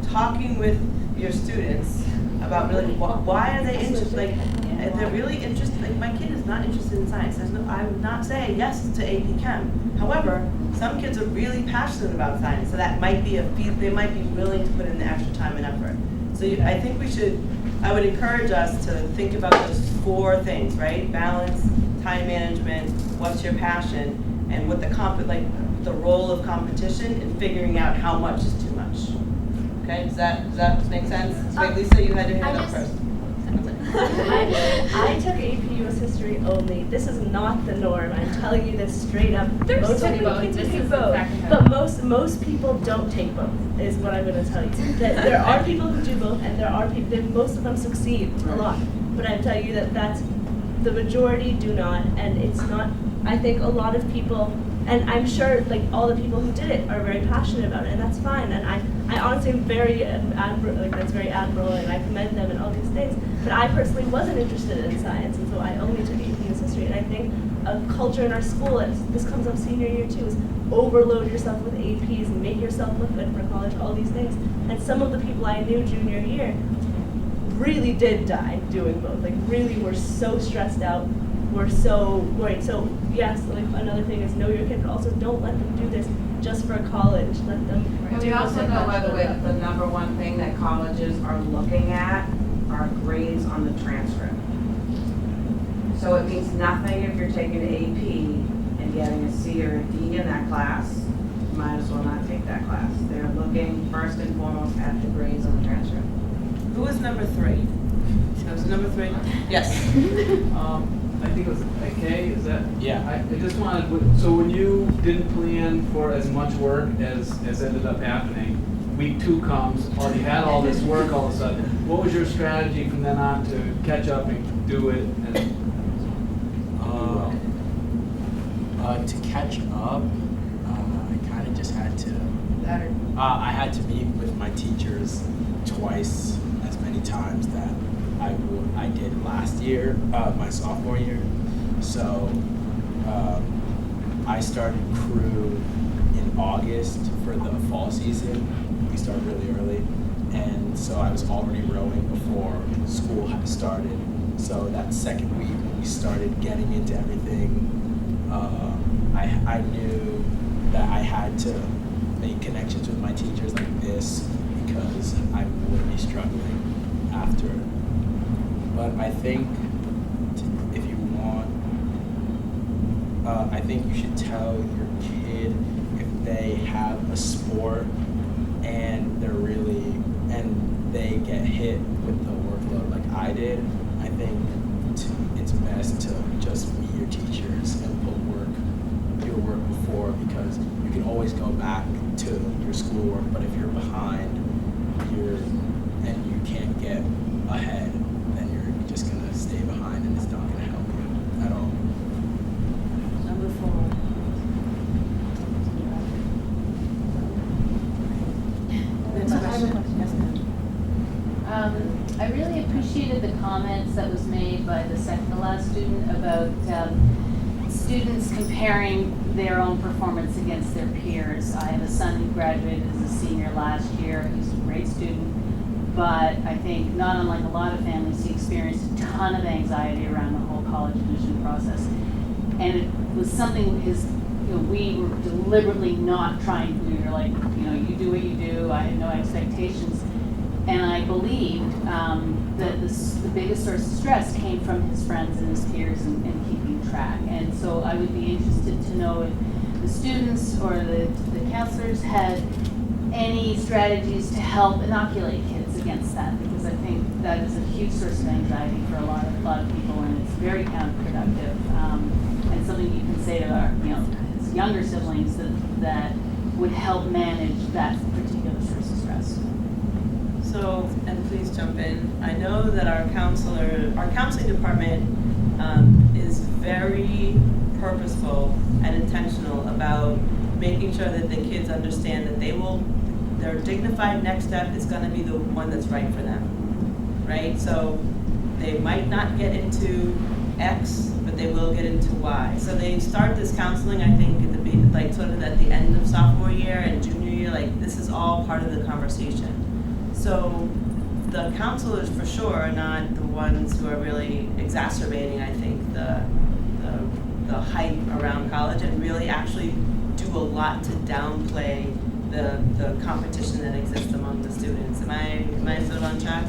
talking with your students about really why are they interested, like if they're really interested, like my kid is not interested in science. I would not say yes to AP Chem. However, some kids are really passionate about science, so that might be they might be willing to put in the extra time and effort. So I think I would encourage us to think about those 4 things, right? Balance, time management, what's your passion, and what the role of competition in figuring out how much is too much. Okay, does that make sense? Wait, Lisa, you had your hand up first. I took AP US History only. This is not the norm. I'm telling you this straight up. Most kids take both, but most people don't take both. Is what I'm going to tell you. That there are people who do both, and there are people. Most of them succeed a lot. But I'm telling you that's the majority do not, and it's not. I think a lot of people. And I'm sure, like, all the people who did it are very passionate about it, and that's fine. And I honestly am very that's very admirable, and I commend them and all these things. But I personally wasn't interested in science, and so I only took AP US History. And I think a culture in our school, this comes up senior year too, is overload yourself with APs and make yourself look good for college, all these things. And some of the people I knew junior year really did die doing both. Like, really were so stressed out. We're so worried. So yes, like another thing is know your kid, but also don't let them do this just for college. Let them And we also know, by the way, that the number one thing that colleges are looking at are grades on the transcript. So it means nothing if you're taking an AP and getting a C or a D in that class. You might as well not take that class. They're looking first and foremost at the grades on the transcript. Who was number 3? That was number 3? Yes. I think it was AK, is that? Yeah. I just wanted, so when you didn't plan for as much work as ended up happening, week 2 comes, or you had all this work all of a sudden, what was your strategy from then on to catch up and do it? And To catch up, I kind of just had to. I had to meet with my teachers twice as many times that I did last year, my sophomore year. So I started crew in August for the fall season. We started really early, and so I was already rowing before school had started. So that second week when we started getting into everything, I knew that I had to make connections with my teachers like this because I would be struggling after. But I think if you want, I think you should tell your kid if they have a sport and they get hit with the workload like I did. I think it's best to just meet your teachers and do your work before, because you can always go back to your schoolwork, but if you're behind and you can't get ahead, then you're just gonna stay behind and it's not gonna help you at all. Number 4. Next question. Yes, ma'am. I really appreciated the comments that was made by the second to last student about students comparing their own performance against their peers. I have a son who graduated as a senior last year. He's a great student, but I think not unlike a lot of families, he experienced a ton of anxiety around the whole college admission process. And it was something we were deliberately not trying to do. You're like, you do what you do. I had no expectations. And I believed that the biggest source of stress came from his friends and his peers and keeping track. And so I would be interested to know if the students or the counselors had any strategies to help inoculate kids against that, because I think that is a huge source of anxiety for a lot of people, and it's very counterproductive. And something you can say to our his younger siblings that would help manage that particular source of stress. So, and please jump in. I know that our counseling department is very purposeful and intentional about making sure that the kids understand that their dignified next step is going to be the one that's right for them, right? So they might not get into X, but they will get into Y. So they start this counseling, I think, sort of at the end of sophomore year and junior year. Like, this is all part of the conversation. So the counselors for sure are not the ones who are really exacerbating, I think, the hype around college, and really actually do a lot to downplay the competition that exists among the students. Am I sort of on track?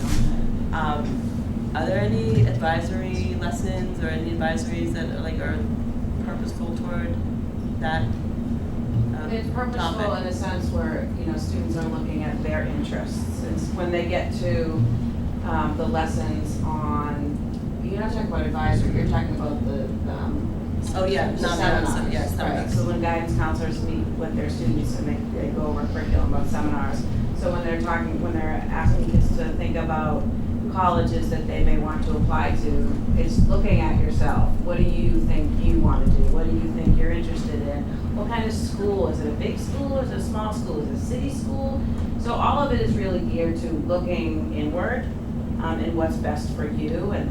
Are there any advisory lessons or any advisories that are purposeful toward that It's purposeful topic? in a sense where, students are looking at their interests. It's when they get to the lessons on, you're not talking about advisory, you're talking about the seminars. Right. So when guidance counselors meet with their students and they go over curriculum about seminars. So when they're asking kids to think about colleges that they may want to apply to, it's looking at yourself. What do you think you want to do? What do you think you're interested in? What kind of school? Is it a big school? Is it a small school? Is it a city school? So all of it is really geared to looking inward and what's best for you, and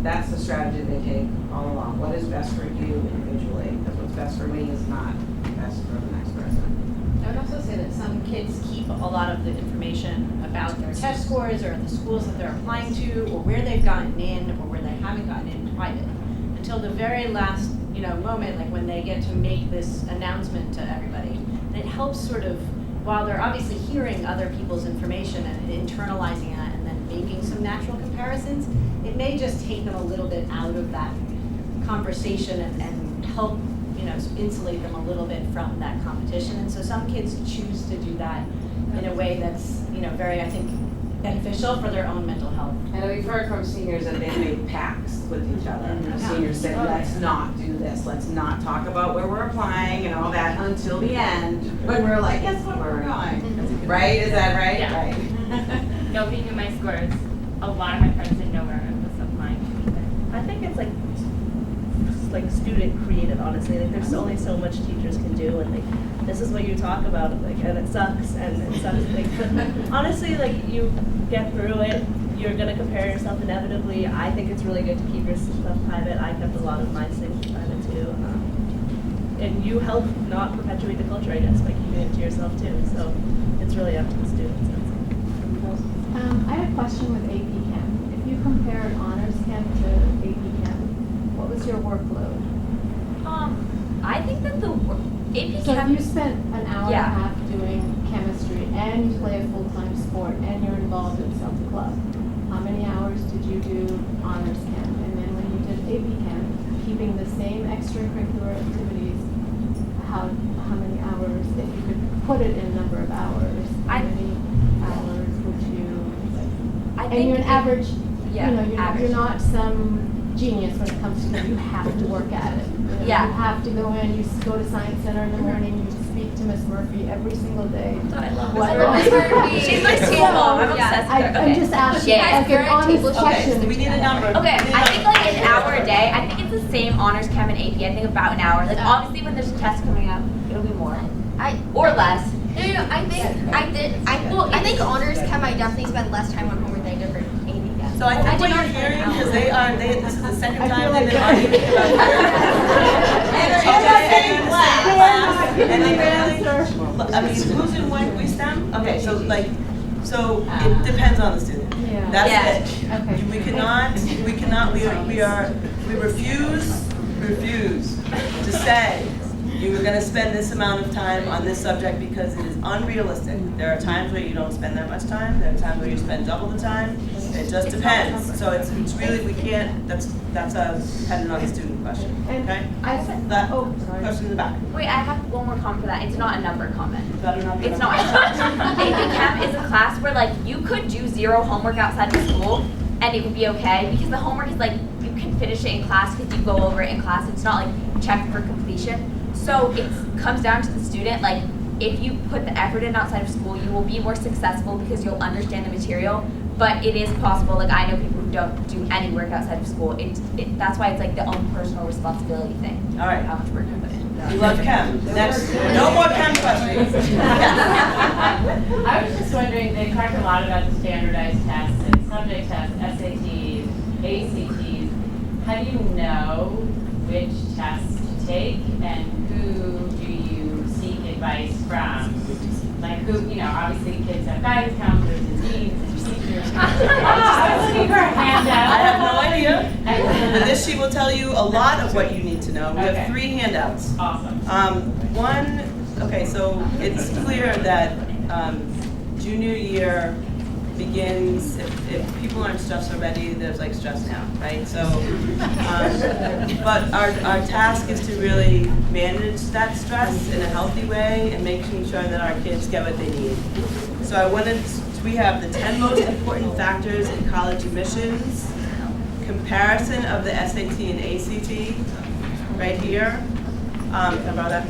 that's the strategy they take all along. What is best for you individually? Because what's best for me is not best for the next person. I would also say that some kids keep a lot of the information about their test scores or the schools that they're applying to, or where they've gotten in or where they haven't gotten in private, until the very last moment, like when they get to make this announcement to everybody. And it helps sort of, while they're obviously hearing other people's information and internalizing it and then making some natural comparisons, it may just take them a little bit out of that conversation and help insulate them a little bit from that competition. And so some kids choose to do that in a way that's very, I think, beneficial for their own mental health. And we've heard from seniors that they made pacts with each other. And seniors said, let's not do this. Let's not talk about where we're applying and all that until the end. But we're like, guess what, we're going. Right? Is that right? Yeah. Right. Nobody knew my scores. A lot of my friends didn't know where I was applying to either. I think it's like like student created, honestly. Like there's only so much teachers can do, and like this is what you talk about, like, and it sucks, like, but honestly, like you get through it. You're gonna compare yourself inevitably. I think it's really good to keep your stuff private. I kept a lot of my things private too. And you help not perpetuate the culture, I guess, by keeping it to yourself too. So it's really up to the students. I had a question with AP Chem. If you compared Honors Chem to AP Chem, what was your workload? I think that the AP So Chem. if you spent an hour and a half doing chemistry and you play a full-time sport and you're involved in some club, how many hours did you do Honors Chem? And then when you did AP Chem, keeping the same extracurricular activities, how many hours, if you could put it in a number of hours, how many hours would you, and you're an average, you're not some genius when it comes to it, you have to work at it. You have to go in, you go to Science Center in the morning, you speak to Miss Murphy every single day. I love Miss Murphy. She's my school mom. I'm obsessed with her. I'm just asking, as an honest question. So we need a number. Okay, I think like an hour a day. I think it's the same honors chem and AP. I think about an hour. Like obviously when there's a test coming up, it'll be more. Or less. No, I think honors chem I definitely spent less time on homework than I did for AP Chem. So I think what you're hearing, because this is the second time they've been arguing about and they really, I mean, who's in what STEM? Okay, so it depends on the student. That's it. Okay. We refuse to say you were going to spend this amount of time on this subject because it is unrealistic. There are times where you don't spend that much time. There are times where you spend double the time. It just depends. So it's really, we can't, that's dependent on the student question, okay? Question in the back. Wait, I have one more comment for that. It's not a number comment. It's not. AP Chem is a class where like you could do 0 homework outside of school and it would be okay because the homework is like you can finish it in class because you go over it in class. It's not like checked for completion. So it comes down to the student. Like if you put the effort in outside of school, you will be more successful because you'll understand the material. But it is possible. Like I know people who don't do any work outside of school. That's why it's like the own personal responsibility thing. All right. How much work you put in. We love chem. Next, no more chem questions. I was just wondering, they talked a lot about the standardized tests and subject tests, SATs, ACTs. How do you know which tests to take and who do you seek advice from? Like who, obviously kids have guidance counselors and deans and teachers. I was looking for a handout. I have no idea. And this sheet will tell you a lot of what you need to know. We have 3 handouts. Awesome. So it's clear that junior year begins, if people aren't stressed already, there's like stress now, right? So, but our task is to really manage that stress in a healthy way and making sure that our kids get what they need. So we have the 10 most important factors in college admissions, comparison of the SAT and ACT, right here. Can I borrow that?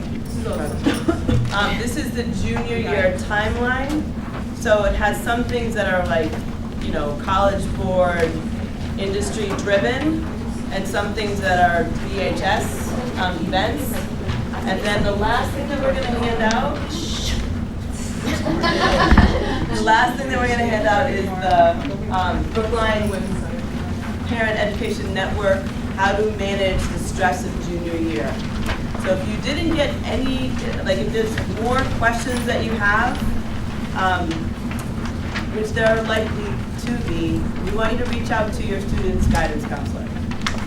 This is the junior year timeline. So it has some things that are like, college board, industry driven, and some things that are BHS events. And then the last thing that we're going to hand out, is the Brookline Parent Education Network, how to manage the stress of junior year. So if you didn't get any, if there's more questions that you have, which there are likely to be, we want you to reach out to your student's guidance counselor,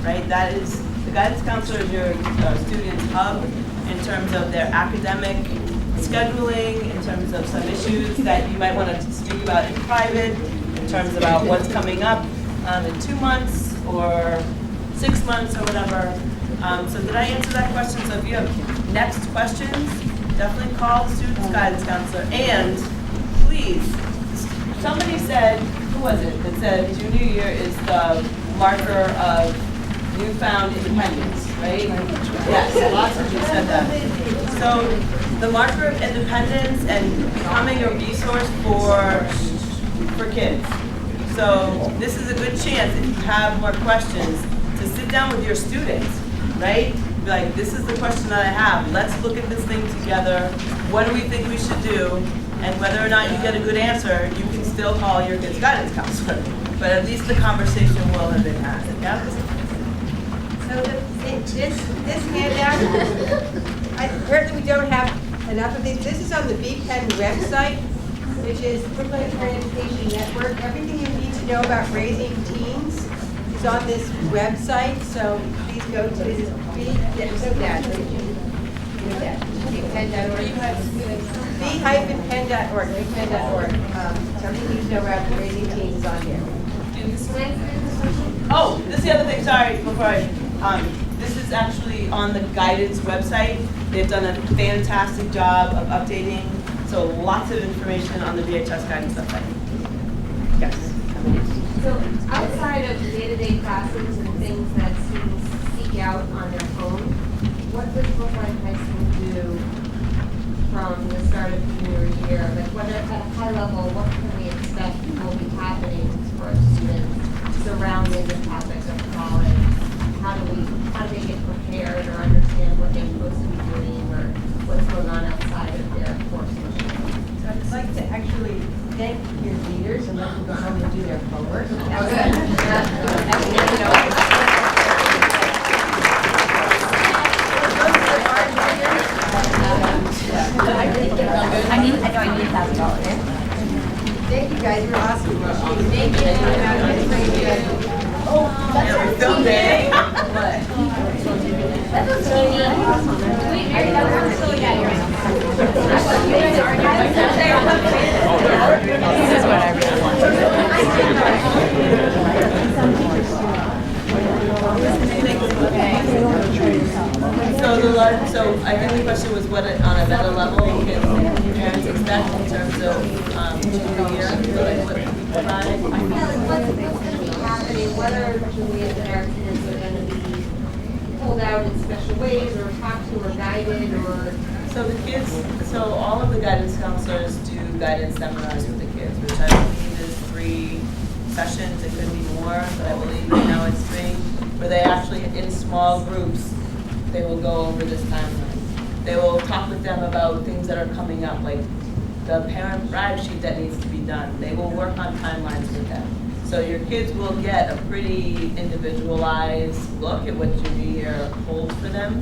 right? That is, the guidance counselor is your student's hub in terms of their academic scheduling, in terms of some issues that you might want to speak about in private, in terms about what's coming up in 2 months or 6 months or whatever. So did I answer that question? So if you have next questions, definitely call the student's guidance counselor. And please, somebody said, who was it, that said junior year is the marker of newfound independence, right? Yes, lots of you said that. So the marker of independence and becoming a resource for kids. So this is a good chance if you have more questions to sit down with your students right? Be like, this is the question that I have, let's look at this thing together, what do we think we should do? And whether or not you get a good answer, you can still call your kid's guidance counselor. But at least the conversation will have been had. Yeah? So this handout, apparently we don't have enough of these. This is on the BPEN website, which is Brookline Transportation Network. Everything you need to know about raising teens is on this website. So please go to this b-pen.org. b-pen.org. Something you need to know about raising teens is on here. Oh, this is the other thing, sorry, before I, this is actually on the guidance website. They've done a fantastic job of updating, so lots of information on the BHS guidance website. Yes. So outside of day-to-day classes and things that students seek out on their own, what does Brookline High School do from the start of junior year? Like whether at a high level, what can we expect will be happening for students surrounding the topics of college? How do they get prepared or understand what they're supposed to be doing or what's going on outside of their course? So I'd like to actually thank your leaders and let them go home and do their homework. Oh, good. I need $1,000. Thank you guys, you're awesome. Thank you. Oh, that's our filming. That's a TV. Wait, This is what I really want. So I think the question was what on a meta level can parents expect in terms of junior year? Like what we provide? What's going to be happening? What are the ways that our kids are going to be pulled out in special ways or talked to or guided or? So the kids, so all of the guidance counselors do guidance seminars with the kids, which I believe is 3 sessions. It could be more, but I believe right now it's 3, where they actually, in small groups, they will go over this timeline. They will talk with them about things that are coming up, like the parent brag sheet that needs to be done. They will work on timelines with them. So your kids will get a pretty individualized look at what junior year holds for them.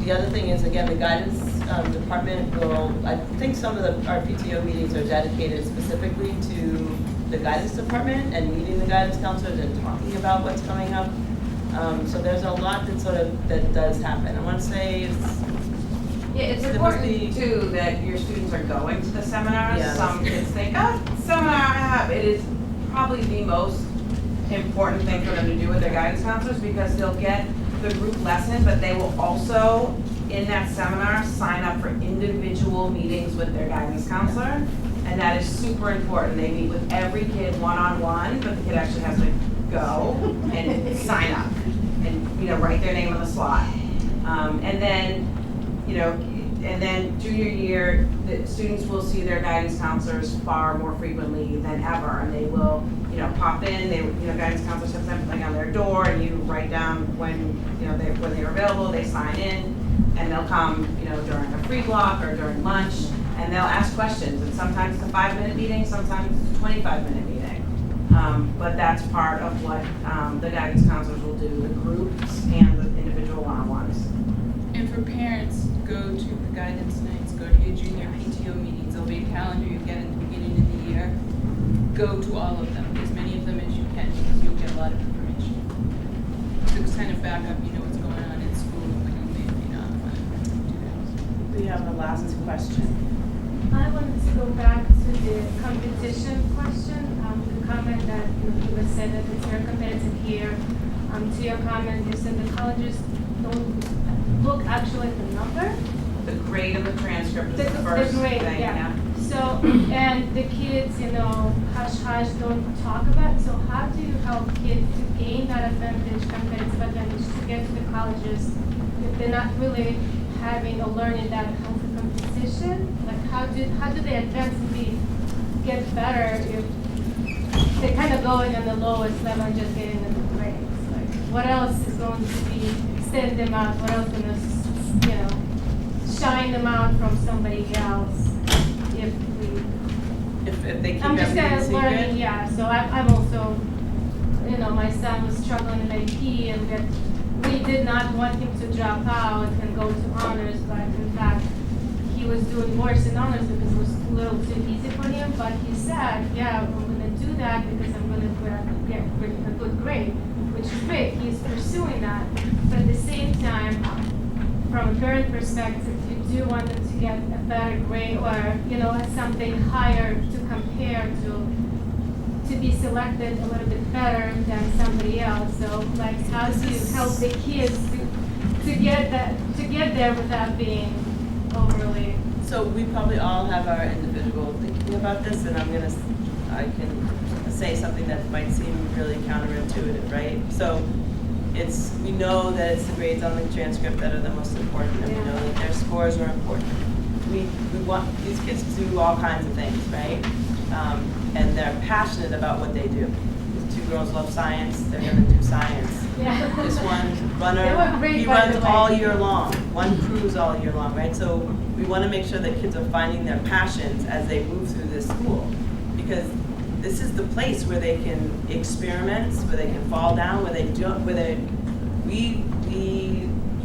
The other thing is, again, the guidance department will, I think some of our PTO meetings are dedicated specifically to the guidance department and meeting the guidance counselors and talking about what's coming up. So there's a lot that does happen. I want to say it's important too that your students are going to the seminars. Yes. Some kids think, oh, seminar, it is probably the most important thing for them to do with their guidance counselors because they'll get the group lesson, but they will also, in that seminar, sign up for individual meetings with their guidance counselor. And that is super important. They meet with every kid one-on-one, but the kid actually has to go and sign up and write their name on the slot. And then junior year, the students will see their guidance counselors far more frequently than ever, and they will pop in. Guidance counselors have something on their door, and you write down when they're available. They sign in, and they'll come during a free block or during lunch, and they'll ask questions. And sometimes it's a 5-minute meeting, sometimes it's a 25-minute meeting. But that's part of what the guidance counselors will do, the groups and the individual one-on-ones. And for parents, go to the guidance nights, go to your junior PTO meetings. There'll be a calendar you get in the beginning of the year. Go to all of them, as many of them as you can, because you'll get a lot of information. To kind of back up, what's going on in school, but you may not want to do that. we have a last question. I wanted to go back to the competition question, the comment that you said that it's very competitive here. To your comment, you said the colleges don't look actually at the number. The grade of the transcript is the first grade, thing, yeah. So, and the kids, hush-hush don't talk about it. So how do you help kids to gain that advantage, competitive advantage, to get to the colleges if they're not really having or learning that healthy competition? Like how do they advance and get better if they're kind of going on the lowest level and just getting the grades? Like, what else is going to be extend them out? What else going to, shine them out from somebody else? If they keep I'm just everything kind of secret? learning, yeah. So I'm also, my son was struggling in AP, and we did not want him to drop out and go to honors, but in fact, he was doing worse in honors because it was a little too easy for him. But he said, yeah, I'm going to do that because I'm going to get a good grade, which is great. He's pursuing that. But at the same time, from a parent perspective, you do want them to get a better grade or, something higher to compare to be selected a little bit better than somebody else. So, like, how do you help the kids to get there without being overly? So we probably all have our individual thinking about this, and I can say something that might seem really counterintuitive, right? So we know that it's the grades on the transcript that are the most important, and we know that their scores are important. We want these kids to do all kinds of things, right? And they're passionate about what they do. These two girls love science, they're gonna do science. Yeah. This one They he runs all year long. One cruise all year long, right? So we want to make sure that kids are finding their passions as they move through this school, because this is the place where they can experiment, where they can fall down, we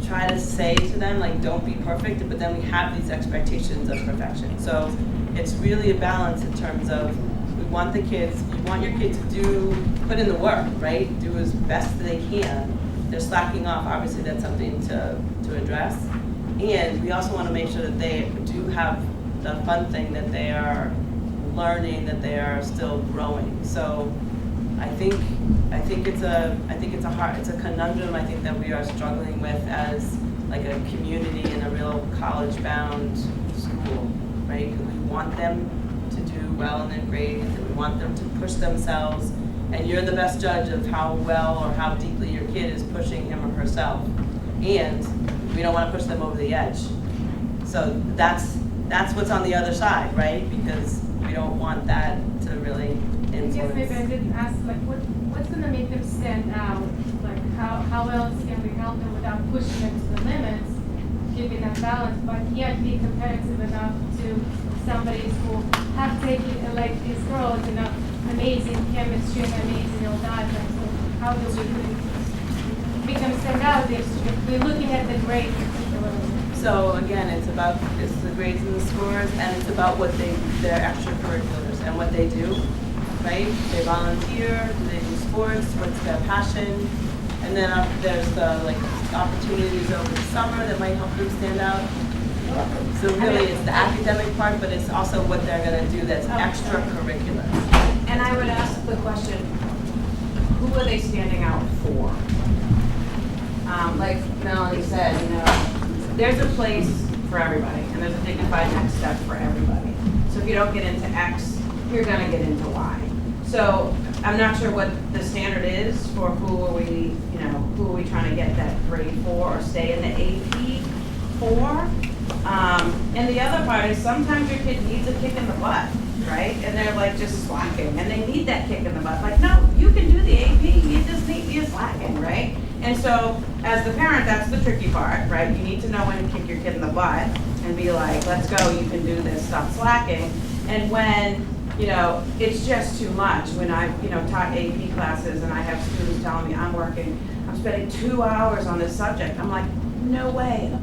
try to say to them, like, don't be perfect, but then we have these expectations of perfection. So it's really a balance in terms of you want your kids to put in the work, right? Do as best they can. They're slacking off, obviously that's something to address. And we also want to make sure that they do have the fun thing, that they are learning, that they are still growing. So I think it's a conundrum I think that we are struggling with as like a community in a real college-bound school, right? Because we want them to do well in their grades, and we want them to push themselves, and you're the best judge of how well or how deeply your kid is pushing him or herself. And we don't want to push them over the edge. So that's what's on the other side, right? Because we don't want that to really influence. I guess maybe I didn't ask, like, what's going to make them stand out? Like, how else can we help them without pushing them to the limits, keeping that balance, but yet be competitive enough to somebody who have taken, like these girls, amazing chemistry and amazing algebra. So how do we make them stand out if we're looking at the grades? So again, it's the grades and the scores, and it's about their extracurriculars and what they do, right? They volunteer, do they do sports, what's their passion, and then there's the opportunities over the summer that might help them stand out. So really, it's the academic part, but it's also what they're going to do that's extracurricular. And I would ask the question, who are they standing out for? Like Melanie said, there's a place for everybody, and there's a dignified next step for everybody. So if you don't get into X, you're going to get into Y. So I'm not sure what the standard is for who are we trying to get that grade for or stay in the AP for. And the other part is sometimes your kid needs a kick in the butt, right? And they're like just slacking, and they need that kick in the butt. Like, no, you can do the AP, you're slacking, right? And so as the parent, that's the tricky part, right? You need to know when to kick your kid in the butt and be like, let's go, you can do this, stop slacking. And when, it's just too much. When I've, taught AP classes and I have students telling me I'm spending 2 hours on this subject. I'm like, no way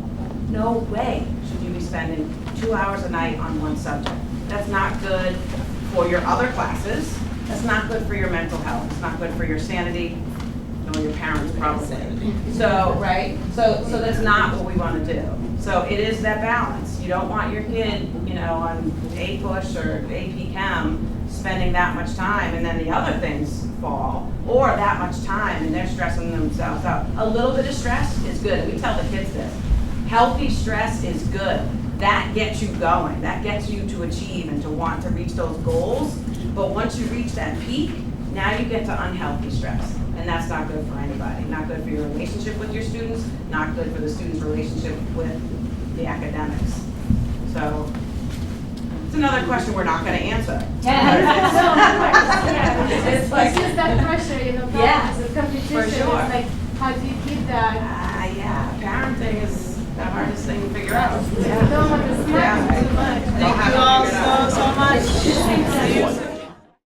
should you be spending 2 hours a night on one subject. That's not good for your other classes. That's not good for your mental health. It's not good for your sanity. Your parents probably. So, right? So that's not what we want to do. So it is that balance. You don't want your kid, on A-Push or AP Chem spending that much time and then the other things fall, or that much time and they're stressing themselves out. A little bit of stress is good. We tell the kids this. Healthy stress is good. That gets you going. That gets you to achieve and to want to reach those goals. But once you reach that peak, now you get to unhealthy stress. And that's not good for anybody. Not good for your relationship with your students, not good for the student's relationship with the academics. So it's another question we're not going to answer. Yeah, it's just that pressure, Yeah, the competition. for sure. It's like, how do you keep that? Yeah, parenting is the hardest thing to figure out. You don't want to smack too much. Thank you all so much. See you soon.